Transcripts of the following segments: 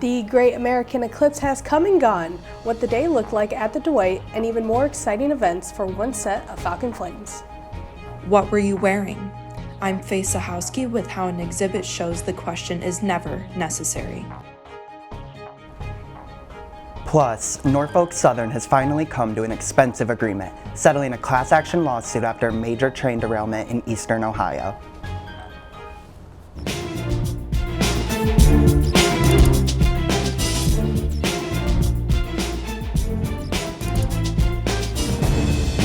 The Great American Eclipse has come and gone, what the day looked like at the Dwight, and even more exciting events for one set of Falcon Flames. What were you wearing? I'm Faye Sahowski with how an exhibit shows the question is never necessary. Plus, Norfolk Southern has finally come to an expensive agreement, settling a class action lawsuit after a major train derailment in eastern Ohio.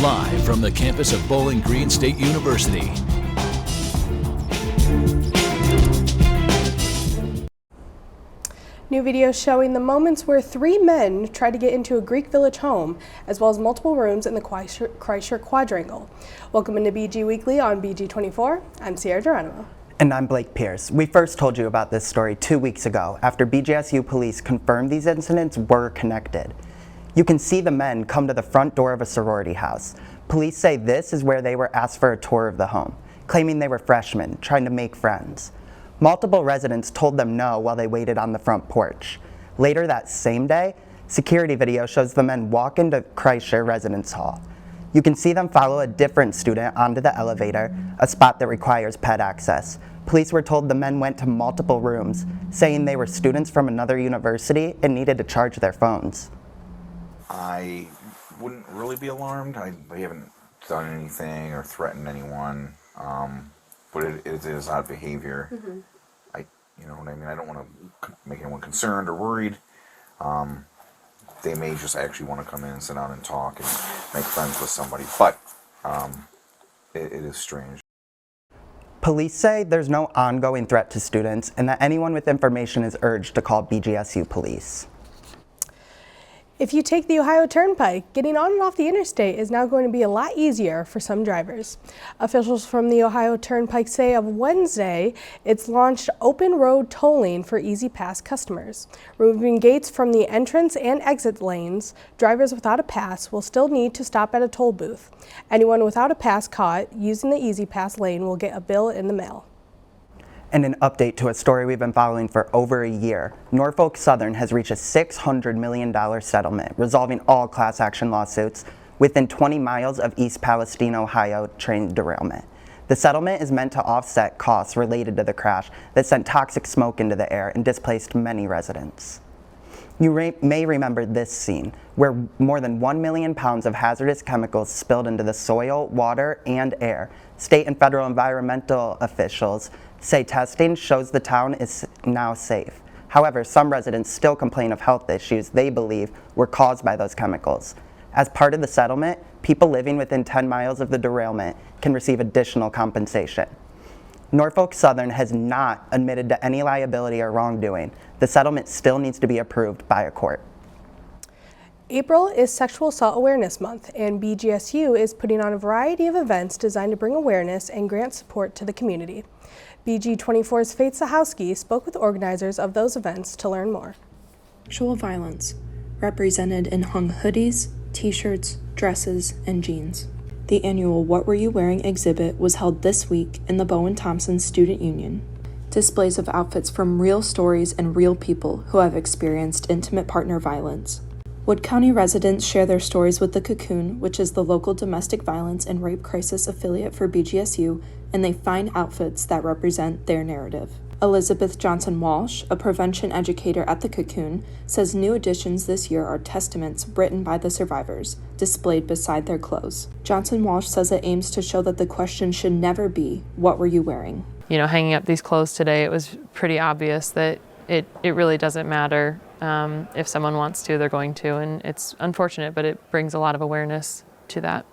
Live from the campus of Bowling Green State University. New video showing the moments where three men tried to get into a Greek Village home, as well as multiple rooms in the Kreischer Quadrangle. Welcome into BG Weekly on BG24. I'm Sierra Geronimo. And I'm Blake Pierce. We first told you about this story 2 weeks ago after BGSU police confirmed these incidents were connected. You can see the men come to the front door of a sorority house. Police say this is where they were asked for a tour of the home, claiming they were freshmen trying to make friends. Multiple residents told them no while they waited on the front porch. Later that same day, security video shows the men walk into Kreischer Residence Hall. You can see them follow a different student onto the elevator, a spot that requires pet access. Police were told the men went to multiple rooms, saying they were students from another university and needed to charge their phones. I wouldn't really be alarmed. They haven't done anything or threatened anyone, but it is odd behavior. Mm-hmm. You know what I mean? I don't want to make anyone concerned or worried. They may just actually want to come in and sit down and talk and make friends with somebody, but it is strange. Police say there's no ongoing threat to students and that anyone with information is urged to call BGSU police. If you take the Ohio Turnpike, getting on and off the interstate is now going to be a lot easier for some drivers. Officials from the Ohio Turnpike say of Wednesday, it's launched open road tolling for Easy Pass customers. Removing gates from the entrance and exit lanes, drivers without a pass will still need to stop at a toll booth. Anyone without a pass caught using the Easy Pass lane will get a bill in the mail. And an update to a story we've been following for over a year. Norfolk Southern has reached a $600 million settlement, resolving all class action lawsuits within 20 miles of East Palestine, Ohio train derailment. The settlement is meant to offset costs related to the crash that sent toxic smoke into the air and displaced many residents. You may remember this scene, where more than 1 million pounds of hazardous chemicals spilled into the soil, water, and air. State and federal environmental officials say testing shows the town is now safe. However, some residents still complain of health issues they believe were caused by those chemicals. As part of the settlement, people living within 10 miles of the derailment can receive additional compensation. Norfolk Southern has not admitted to any liability or wrongdoing. The settlement still needs to be approved by a court. April is Sexual Assault Awareness Month, and BGSU is putting on a variety of events designed to bring awareness and grant support to the community. BG24's Faye Sahowski spoke with organizers of those events to learn more. Sexual violence, represented in hung hoodies, t-shirts, dresses, and jeans. The annual What Were You Wearing exhibit was held this week in the Bowen-Thompson Student Union. Displays of outfits from real stories and real people who have experienced intimate partner violence. Wood County residents share their stories with the Cocoon, which is the local domestic violence and rape crisis affiliate for BGSU, and they find outfits that represent their narrative. Elizabeth Johnson Walsh, a prevention educator at the Cocoon, says new additions this year are testaments written by the survivors, displayed beside their clothes. Johnson Walsh says it aims to show that the question should never be, what were you wearing? You know, hanging up these clothes today, it was pretty obvious that it really doesn't matter. If someone wants to, they're going to, and it's unfortunate, but it brings a lot of awareness to that.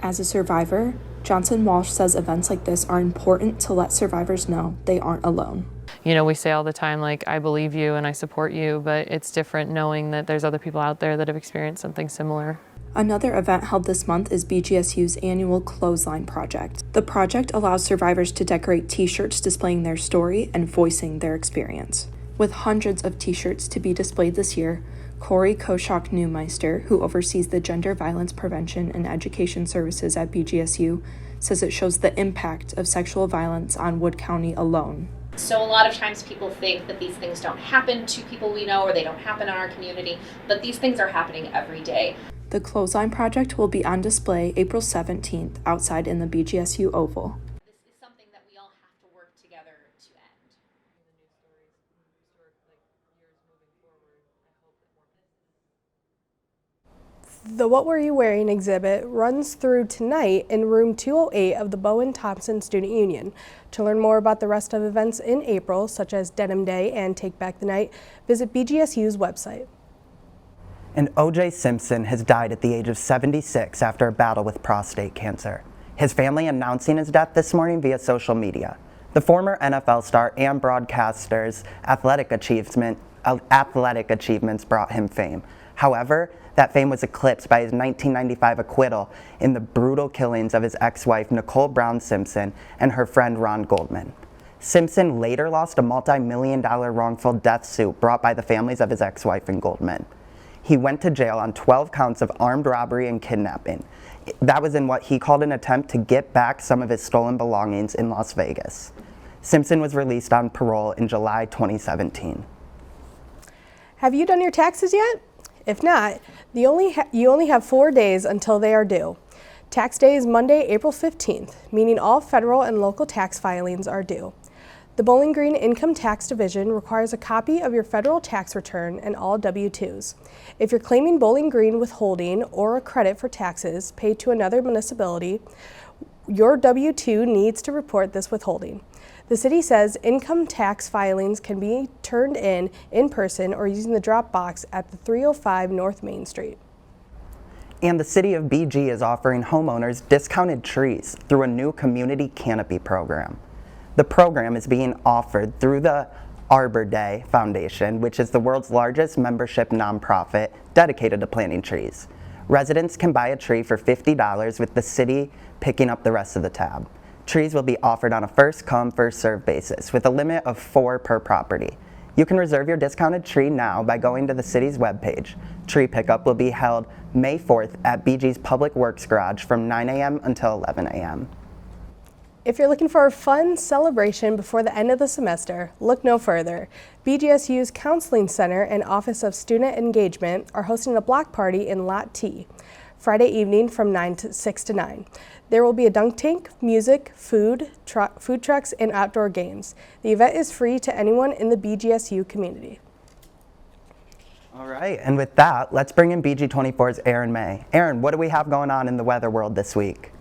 As a survivor, Johnson Walsh says events like this are important to let survivors know they aren't alone. You know, we say all the time, like, I believe you and I support you, but it's different knowing that there's other people out there that have experienced something similar. Another event held this month is BGSU's annual Clothesline Project. The project allows survivors to decorate t-shirts displaying their story and voicing their experience. With hundreds of t-shirts to be displayed this year, Corey Koshok-Neumeister, who oversees the Gender Violence Prevention and Education Services at BGSU, says it shows the impact of sexual violence on Wood County alone. So a lot of times people think that these things don't happen to people we know or they don't happen in our community, but these things are happening every day. The clothesline project will be on display April 17th outside in the BGSU Oval. This is something that we all have to work together to end. The What Were You Wearing exhibit runs through tonight in room 208 of the Bowen-Thompson Student Union. To learn more about the rest of events in April, such as Denim Day and Take Back the Night, visit BGSU's website. And O.J. Simpson has died at the age of 76 after a battle with prostate cancer. His family announcing his death this morning via social media. The former NFL star and broadcaster's athletic achievements brought him fame. However, that fame was eclipsed by his 1995 acquittal in the brutal killings of his ex-wife Nicole Brown Simpson and her friend Ron Goldman. Simpson later lost a multi-million-dollar wrongful death suit brought by the families of his ex-wife and Goldman. He went to jail on 12 counts of armed robbery and kidnapping. That was in what he called an attempt to get back some of his stolen belongings in Las Vegas. Simpson was released on parole in July 2017. Have you done your taxes yet? If not, you only have 4 days until they are due. Tax day is Monday, April 15th, meaning all federal and local tax filings are due. The Bowling Green Income Tax Division requires a copy of your federal tax return and all W-2s. If you're claiming Bowling Green withholding or a credit for taxes paid to another municipality, your W-2 needs to report this withholding. The city says income tax filings can be turned in person or using the drop box at the 305 North Main Street. And the city of BG is offering homeowners discounted trees through a new community canopy program. The program is being offered through the Arbor Day Foundation, which is the world's largest membership nonprofit dedicated to planting trees. Residents can buy a tree for $50 with the city picking up the rest of the tab. Trees will be offered on a first-come, first-served basis with a limit of 4 per property. You can reserve your discounted tree now by going to the city's webpage. Tree pickup will be held May 4th at BG's Public Works Garage from 9 a.m. until 11 a.m. If you're looking for a fun celebration before the end of the semester, look no further. BGSU's Counseling Center and Office of Student Engagement are hosting a block party in Lot T, Friday evening from 6 to 9. There will be a dunk tank, music, food trucks, and outdoor games. The event is free to anyone in the BGSU community. All right, and with that, let's bring in BG24's Aaron May. Aaron, what do we have going on in the weather world this week?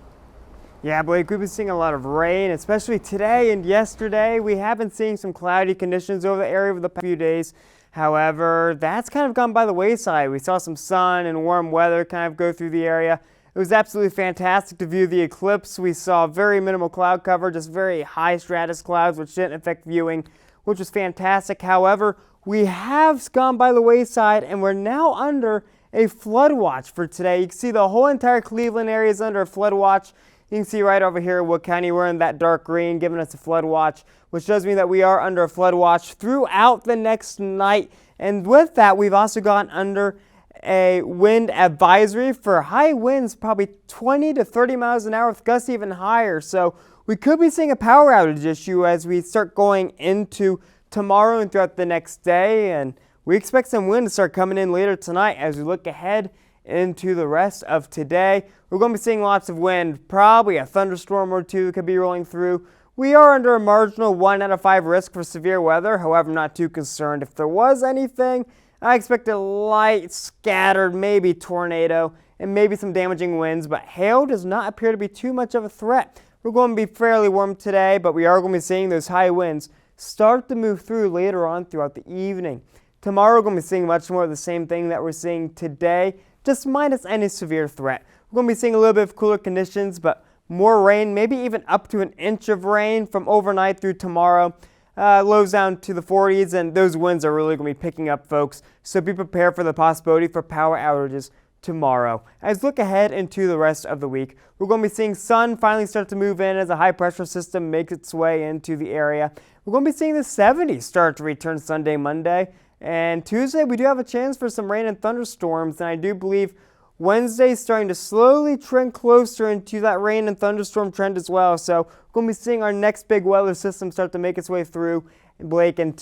Yeah, Blake, we've been seeing a lot of rain, especially today and yesterday. We have been seeing some cloudy conditions over the area over the past few days. However, that's kind of gone by the wayside. We saw some sun and warm weather kind of go through the area. It was absolutely fantastic to view the eclipse. We saw very minimal cloud cover, just very high stratus clouds, which didn't affect viewing, which was fantastic. However, we have gone by the wayside, and we're now under a flood watch for today. You can see the whole entire Cleveland area is under a flood watch. You can see right over here Wood County, we're in that dark green, giving us a flood watch, which does mean that we are under a flood watch throughout the next night. And with that, we've also gone under a wind advisory for high winds, probably 20 to 30 miles an hour with gusts even higher. So we could be seeing a power outage issue as we start going into tomorrow and throughout the next day. And we expect some wind to start coming in later tonight as we look ahead into the rest of today. We're going to be seeing lots of wind, probably a thunderstorm or two could be rolling through. We are under a marginal 1 out of 5 risk for severe weather. However, I'm not too concerned. If there was anything, I expect a light, scattered, maybe tornado, and maybe some damaging winds, but hail does not appear to be too much of a threat. We're going to be fairly warm today, but we are going to be seeing those high winds start to move through later on throughout the evening. Tomorrow, we're going to be seeing much more of the same thing that we're seeing today, just minus any severe threat. We're going to be seeing a little bit of cooler conditions, but more rain, maybe even up to an inch of rain from overnight through tomorrow. Lows down to the 40s, and those winds are really going to be picking up, folks. So be prepared for the possibility for power outages tomorrow. As we look ahead into the rest of the week, we're going to be seeing sun finally start to move in as a high pressure system makes its way into the area. We're going to be seeing the 70s start to return Sunday, Monday. And Tuesday, we do have a chance for some rain and thunderstorms, and I do believe Wednesday's starting to slowly trend closer into that rain and thunderstorm trend as well. So we're going to be seeing our next big weather system start to make its way through, Blake, going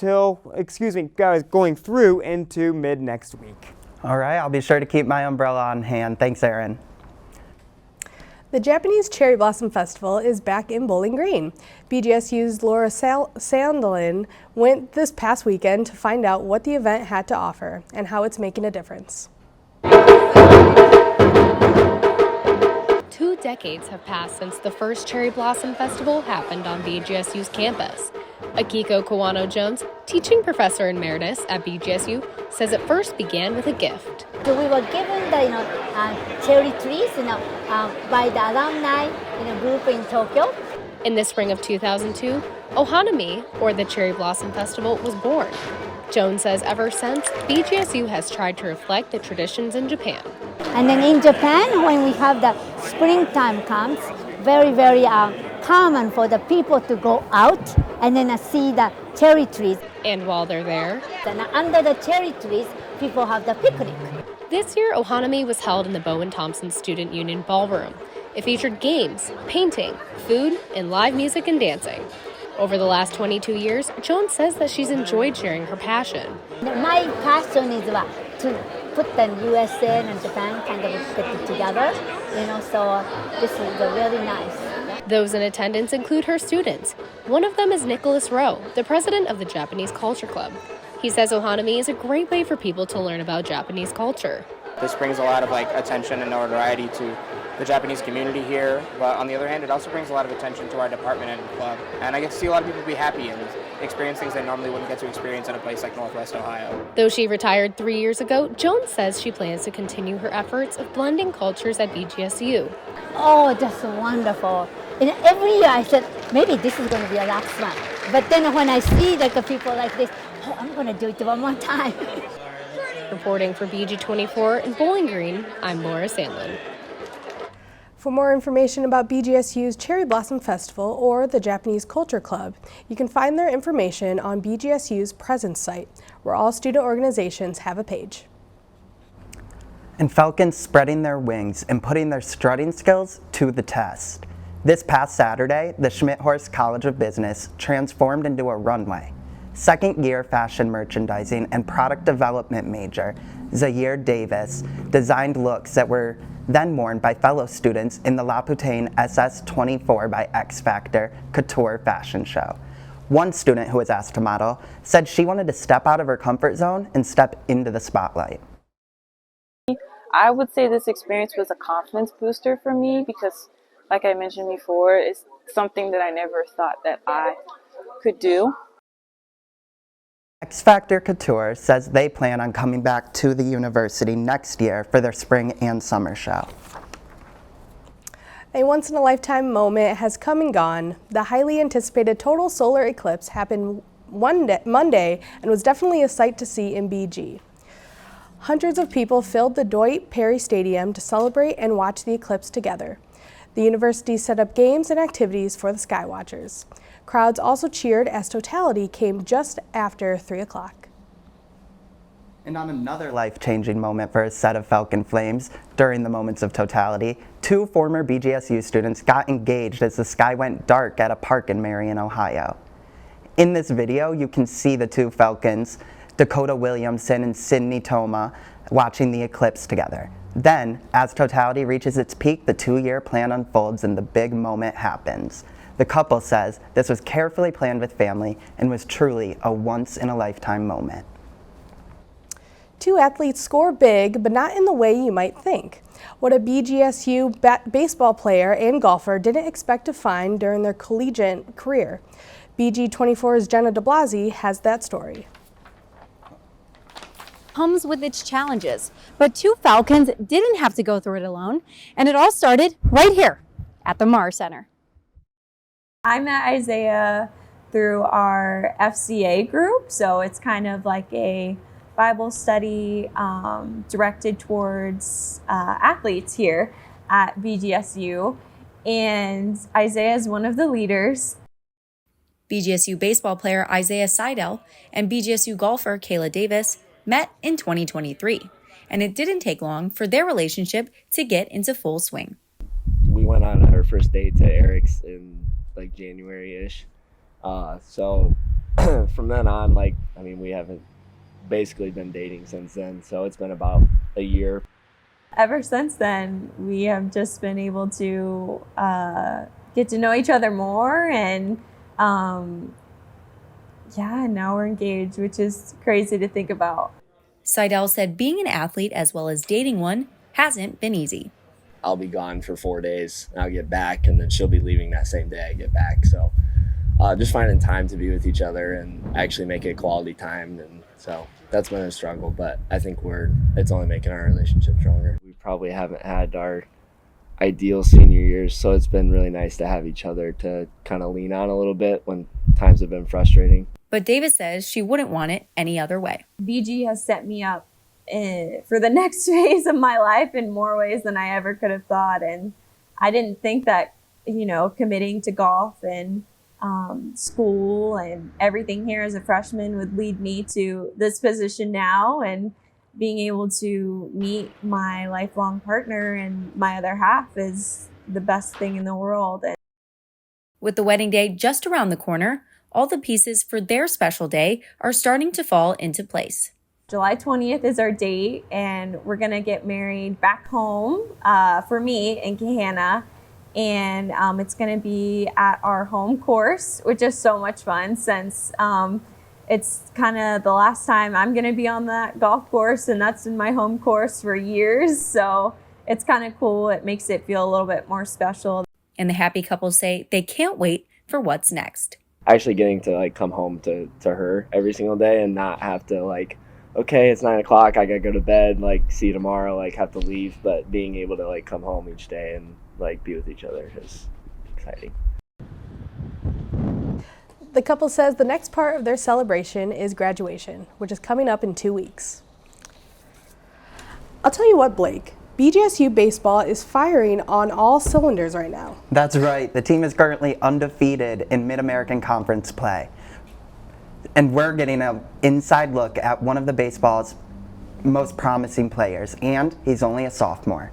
through into mid next week. All right, I'll be sure to keep my umbrella on hand. Thanks, Aaron. The Japanese Cherry Blossom Festival is back in Bowling Green. BGSU's Laura Sandlin went this past weekend to find out what the event had to offer and how it's making a difference. 2 decades have passed since the first Cherry Blossom Festival happened on BGSU's campus. Akiko Kawano-Jones, teaching professor emeritus at BGSU, says it first began with a gift. So we were given the cherry trees by the alumni group in Tokyo. In the spring of 2002, Ohanami, or the Cherry Blossom Festival, was born. Jones says ever since, BGSU has tried to reflect the traditions in Japan. And then in Japan, when we have the springtime comes, very, very common for the people to go out and then see the cherry trees. And while they're there, then under the cherry trees, people have the picnic. This year, Ohanami was held in the Bowen Thompson Student Union Ballroom. It featured games, painting, food, and live music and dancing. Over the last 22 years, Jones says that she's enjoyed sharing her passion. My passion is to put the USA and Japan kind of put it together, so this is really nice. Those in attendance include her students. One of them is Nicholas Rowe, the president of the Japanese Culture Club. He says Ohanami is a great way for people to learn about Japanese culture. This brings a lot of attention and notoriety to the Japanese community here, but on the other hand, it also brings a lot of attention to our department and club. And I get to see a lot of people be happy and experience things they normally wouldn't get to experience in a place like Northwest Ohio. Though she retired 3 years ago, Jones says she plans to continue her efforts of blending cultures at BGSU. Oh, that's wonderful. And every year I said, maybe this is going to be a last one. But then when I see people like this, I'm going to do it one more time. Reporting for BG24 in Bowling Green, I'm Laura Sandlin. For more information about BGSU's Cherry Blossom Festival or the Japanese Culture Club, you can find their information on BGSU's Presence site, where all student organizations have a page. And Falcons spreading their wings and putting their strutting skills to the test. This past Saturday, the Schmidt-Horst College of Business transformed into a runway. Second-year fashion merchandising and product development major, Zaire Davis, designed looks that were then worn by fellow students in the Lapoutaine SS24 by X Factor Couture fashion show. One student who was asked to model said she wanted to step out of her comfort zone and step into the spotlight. I would say this experience was a confidence booster for me because, like I mentioned before, it's something that I never thought that I could do. X Factor Couture says they plan on coming back to the university next year for their spring and summer show. A once-in-a-lifetime moment has come and gone. The highly anticipated total solar eclipse happened Monday and was definitely a sight to see in BG. Hundreds of people filled the Dwight Perry Stadium to celebrate and watch the eclipse together. The university set up games and activities for the skywatchers. Crowds also cheered as totality came just after 3 o'clock. And on another life-changing moment for a set of Falcon Flames, during the moments of totality, 2 former BGSU students got engaged as the sky went dark at a park in Marion, Ohio. In this video, you can see the 2 Falcons, Dakota Williamson and Sydney Toma, watching the eclipse together. Then, as totality reaches its peak, the 2-year plan unfolds and the big moment happens. The couple says this was carefully planned with family and was truly a once-in-a-lifetime moment. 2 athletes score big, but not in the way you might think. What a BGSU baseball player and golfer didn't expect to find during their collegiate career. BG24's Jenna DeBlasi has that story. Comes with its challenges, but 2 Falcons didn't have to go through it alone, and it all started right here at the Marr Center. I met Isaiah through our FCA group, so it's kind of like a Bible study directed towards athletes here at BGSU, and Isaiah is one of the leaders. BGSU baseball player Isaiah Seidel and BGSU golfer Kayla Davis met in 2023. and it didn't take long for their relationship to get into full swing. We went on our first date to Eric's in like January-ish. So from then on, we haven't basically been dating since then. So it's been about a year. Ever since then, we have just been able to get to know each other more, and now we're engaged, which is crazy to think about. Seidel said being an athlete as well as dating one hasn't been easy. I'll be gone for 4 days, and I'll get back, and then she'll be leaving that same day I get back. So just finding time to be with each other and actually make it quality time. And so that's been a struggle, but I think it's only making our relationship stronger. We probably haven't had our ideal senior years, so it's been really nice to have each other to kind of lean on a little bit when times have been frustrating. But Davis says she wouldn't want it any other way. BG has set me up for the next phase of my life in more ways than I ever could have thought. And I didn't think that, committing to golf and school and everything here as a freshman would lead me to this position now, and being able to meet my lifelong partner and my other half is the best thing in the world. And with the wedding day just around the corner, all the pieces for their special day are starting to fall into place. July 20th is our date, and we're going to get married back home for me in Gahanna. And it's going to be at our home course, which is so much fun since it's kind of the last time I'm going to be on that golf course, and that's been my home course for years. So it's kind of cool. It makes it feel a little bit more special. And the happy couple say they can't wait for what's next. Actually getting to come home to her every single day and not have to okay, it's 9 o'clock, I gotta go to bed, see you tomorrow, have to leave, but being able to come home each day and be with each other is exciting. The couple says the next part of their celebration is graduation, which is coming up in 2 weeks. I'll tell you what, Blake, BGSU Baseball is firing on all cylinders right now. That's right. The team is currently undefeated in Mid-American Conference play. And we're getting an inside look at one of the baseball's most promising players, and he's only a sophomore.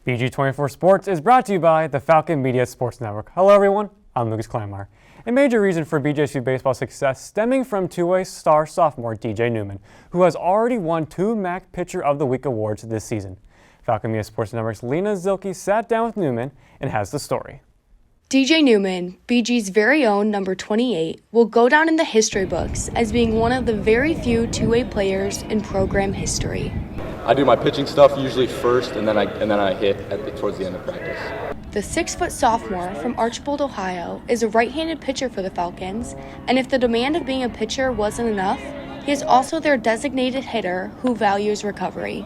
BG24 Sports is brought to you by the Falcon Media Sports Network. Hello everyone, I'm Lucas Kleinmeyer. A major reason for BGSU Baseball's success stemming from two-way star sophomore DJ Newman, who has already won 2 MAC Pitcher of the Week awards this season. Falcon Media Sports Network's Lena Zilke sat down with Newman and has the story. DJ Newman, BG's very own number 28, will go down in the history books as being one of the very few two-way players in program history. I do my pitching stuff usually first, and then I hit towards the end of practice. The 6-foot sophomore from Archbold, Ohio, is a right-handed pitcher for the Falcons, and if the demand of being a pitcher wasn't enough, he is also their designated hitter who values recovery.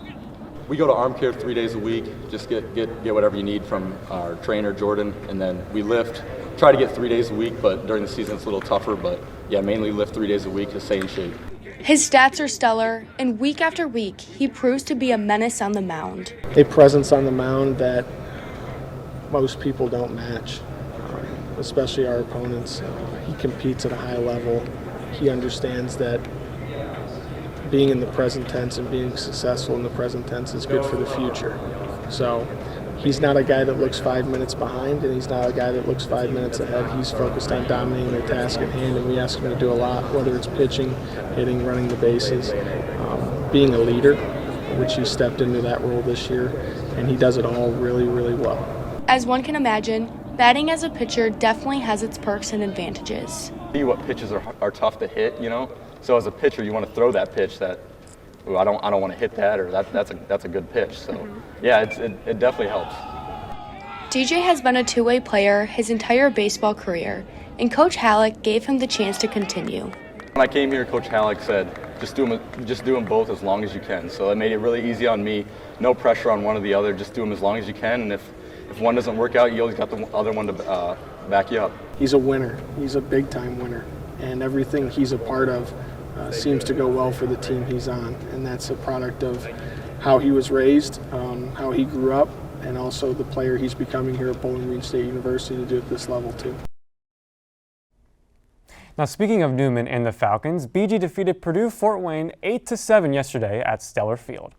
We go to arm care 3 days a week, just get whatever you need from our trainer, Jordan, and then we lift. Try to get 3 days a week, but during the season it's a little tougher, but yeah, mainly lift 3 days a week to stay in shape. His stats are stellar, and week after week, he proves to be a menace on the mound. A presence on the mound that most people don't match, especially our opponents. He competes at a high level. He understands that being in the present tense and being successful in the present tense is good for the future. So he's not a guy that looks 5 minutes behind, and he's not a guy that looks 5 minutes ahead. He's focused on dominating the task at hand, and we ask him to do a lot, whether it's pitching, hitting, running the bases, being a leader, which he stepped into that role this year, and he does it all really, really well. As one can imagine, batting as a pitcher definitely has its perks and advantages. See what pitches are tough to hit, So as a pitcher, you want to throw that pitch that, ooh, I don't want to hit that, or that's a good pitch. So yeah, it definitely helps. DJ has been a two-way player his entire baseball career, and Coach Halleck gave him the chance to continue. When I came here, Coach Halleck said, just do them both as long as you can. So that made it really easy on me. No pressure on one or the other. Just do them as long as you can. And if one doesn't work out, you always got the other one to back you up. He's a winner. He's a big-time winner. And everything he's a part of seems to go well for the team he's on. And that's a product of how he was raised, how he grew up, and also the player he's becoming here at Bowling Green State University to do at this level too. Now, speaking of Newman and the Falcons, BG defeated Purdue Fort Wayne 8-7 yesterday at Stellar Field.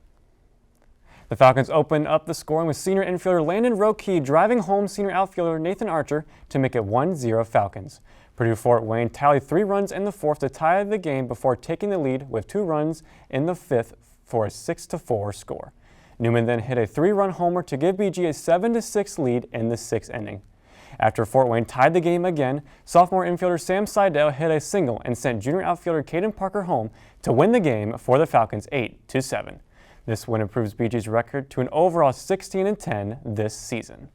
The Falcons opened up the scoring with senior infielder Landon Roque driving home senior outfielder Nathan Archer to make it 1-0 Falcons. Purdue Fort Wayne tallied 3 runs in the 4th to tie the game before taking the lead with 2 runs in the 5th for a 6-4 score. Newman then hit a 3-run homer to give BG a 7-6 lead in the 6th inning. After Fort Wayne tied the game again, sophomore infielder Sam Seidel hit a single and sent junior outfielder Caden Parker home to win the game for the Falcons 8-7. This win improves BG's record to an overall 16-10 this season.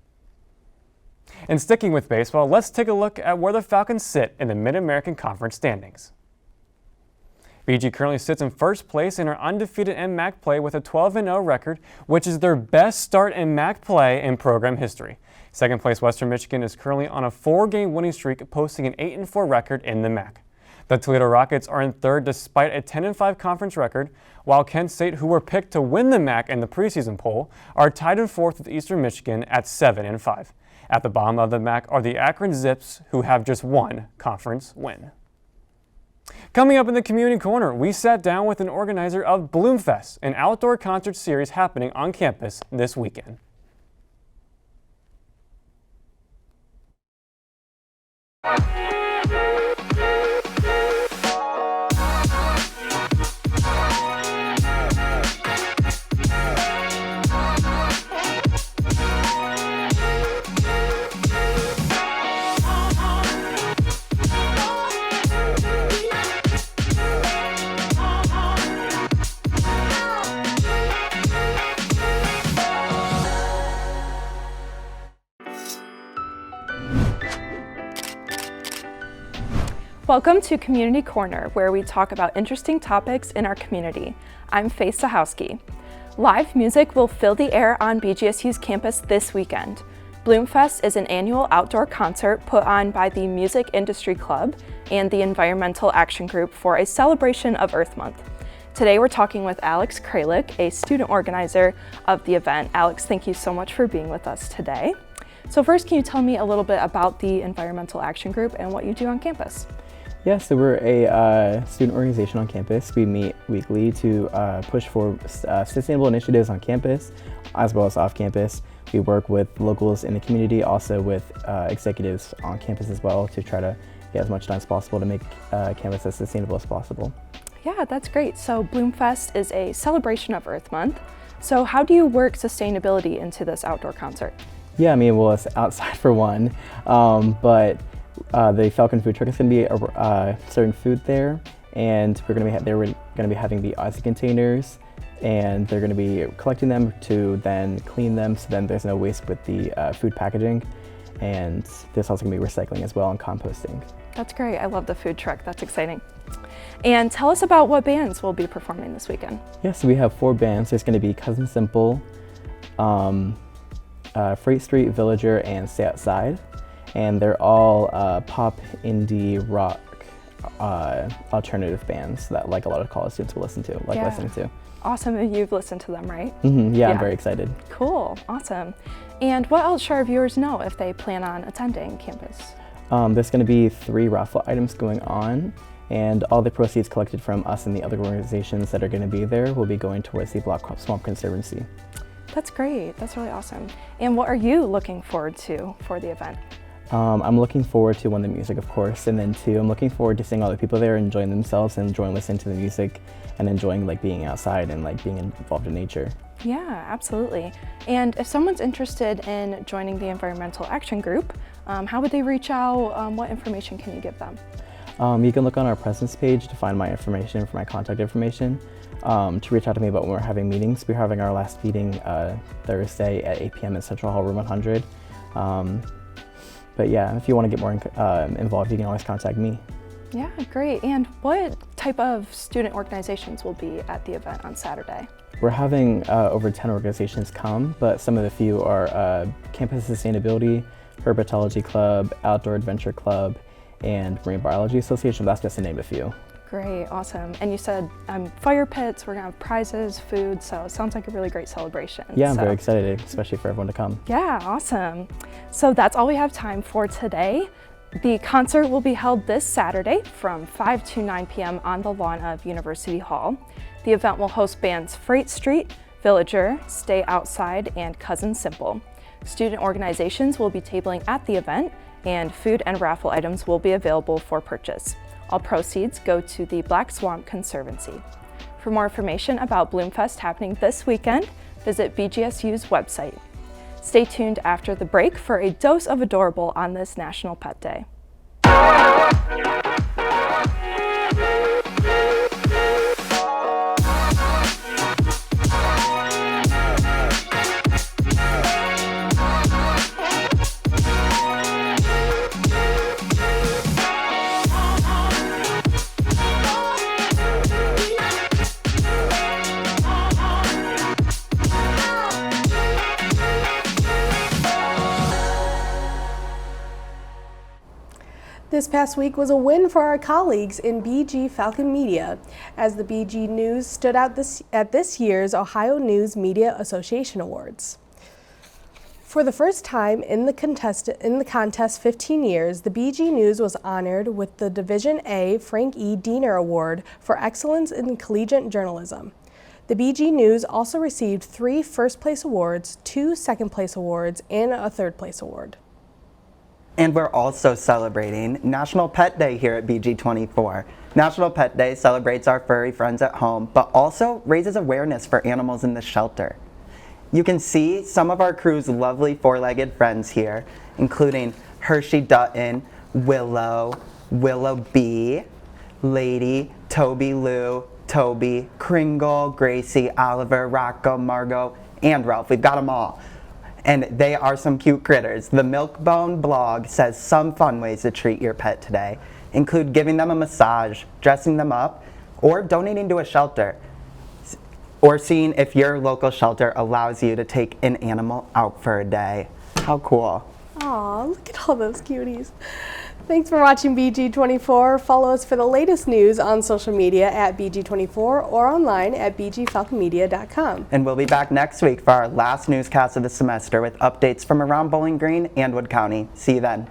And sticking with baseball, let's take a look at where the Falcons sit in the Mid-American Conference standings. BG currently sits in first place and are undefeated in MAC play with a 12-0 record, which is their best start in MAC play in program history. Second place Western Michigan is currently on a 4-game winning streak, posting an 8-4 record in the MAC. The Toledo Rockets are in third despite a 10-5 conference record, while Kent State, who were picked to win the MAC in the preseason poll, are tied in fourth with Eastern Michigan at 7-5. At the bottom of the MAC are the Akron Zips, who have just one conference win. Coming up in the Community Corner, we sat down with an organizer of Bloomfest, an outdoor concert series happening on campus this weekend. Welcome to Community Corner, where we talk about interesting topics in our community. I'm Faith Sahowski. Live music will fill the air on BGSU's campus this weekend. Bloomfest is an annual outdoor concert put on by the Music Industry Club and the Environmental Action Group for a celebration of Earth Month. Today we're talking with Alex Kralik, a student organizer of the event. Alex, thank you so much for being with us today. So first, can you tell me a little bit about the Environmental Action Group and what you do on campus? Yeah, so we're a student organization on campus. We meet weekly to push for sustainable initiatives on campus as well as off campus. We work with locals in the community, also with executives on campus as well, to try to get as much done as possible to make campus as sustainable as possible. Yeah, that's great. So Bloomfest is a celebration of Earth Month. So how do you work sustainability into this outdoor concert? Yeah, I mean, well, it's outside for one, but the Falcon food truck is going to be serving food there, and we're going to be having the Aussie containers, and they're going to be collecting them to then clean them, so then there's no waste with the food packaging, and there's also going to be recycling as well and composting. That's great. I love the food truck. That's exciting. And tell us about what bands will be performing this weekend. Yeah, so we have 4 bands. There's going to be Cousin Simple, Freight Street, Villager, and Stay Outside. And they're all pop, indie, rock, alternative bands that like a lot of college students will listen to, listening to. Awesome. You've listened to them, right? Yeah, I'm very excited. Cool. Awesome. And what else should our viewers know if they plan on attending campus? There's going to be 3 raffle items going on, and all the proceeds collected from us and the other organizations that are going to be there will be going towards the Black Swamp Conservancy. That's great. That's really awesome. And what are you looking forward to for the event? I'm looking forward to, 1, the music, of course, and then 2, I'm looking forward to seeing all the people there enjoying themselves and enjoying listening to the music and enjoying being outside and being involved in nature. Yeah, absolutely. And if someone's interested in joining the Environmental Action Group, how would they reach out? What information can you give them? You can look on our presence page to find my information, for my contact information. To reach out to me about when we're having meetings. We're having our last meeting Thursday at 8 p.m. in Central Hall Room 100. But yeah, if you want to get more involved, you can always contact me. Yeah, great. And what type of student organizations will be at the event on Saturday? We're having over 10 organizations come, but some of the few are Campus Sustainability, Herpetology Club, Outdoor Adventure Club, and Marine Biology Association. That's just to name a few. Great, awesome. And you said fire pits, we're gonna have prizes, food, so it sounds like a really great celebration. Yeah, I'm very excited, especially for everyone to come. Yeah, awesome. So that's all we have time for today. The concert will be held this Saturday from 5 to 9 p.m. on the lawn of University Hall. The event will host bands Freight Street, Villager, Stay Outside, and Cousin Simple. Student organizations will be tabling at the event, and food and raffle items will be available for purchase. All proceeds go to the Black Swamp Conservancy. For more information about Bloomfest happening this weekend, visit BGSU's website. Stay tuned after the break for a dose of adorable on this National Pet Day. This past week was a win for our colleagues in BG Falcon Media, as the BG News stood out at this year's Ohio News Media Association Awards. For the first time in the contest 15 years, the BG News was honored with the Division A Frank E. Diener Award for Excellence in Collegiate Journalism. The BG News also received 3 first-place awards, 2 second-place awards, and a third-place award. And we're also celebrating National Pet Day here at BG24. National Pet Day celebrates our furry friends at home, but also raises awareness for animals in the shelter. You can see some of our crew's lovely 4-legged friends here, including Hershey Dutton, Willow, Willow B, Lady, Toby Lou, Toby, Kringle, Gracie, Oliver, Rocco, Margot, and Ralph. We've got them all. And they are some cute critters. The Milkbone blog says some fun ways to treat your pet today include giving them a massage, dressing them up, or donating to a shelter, or seeing if your local shelter allows you to take an animal out for a day. How cool. Aw, look at all those cuties. Thanks for watching BG24. Follow us for the latest news on social media at BG24 or online at bgfalconmedia.com. And we'll be back next week for our last newscast of the semester with updates from around Bowling Green and Wood County. See you then.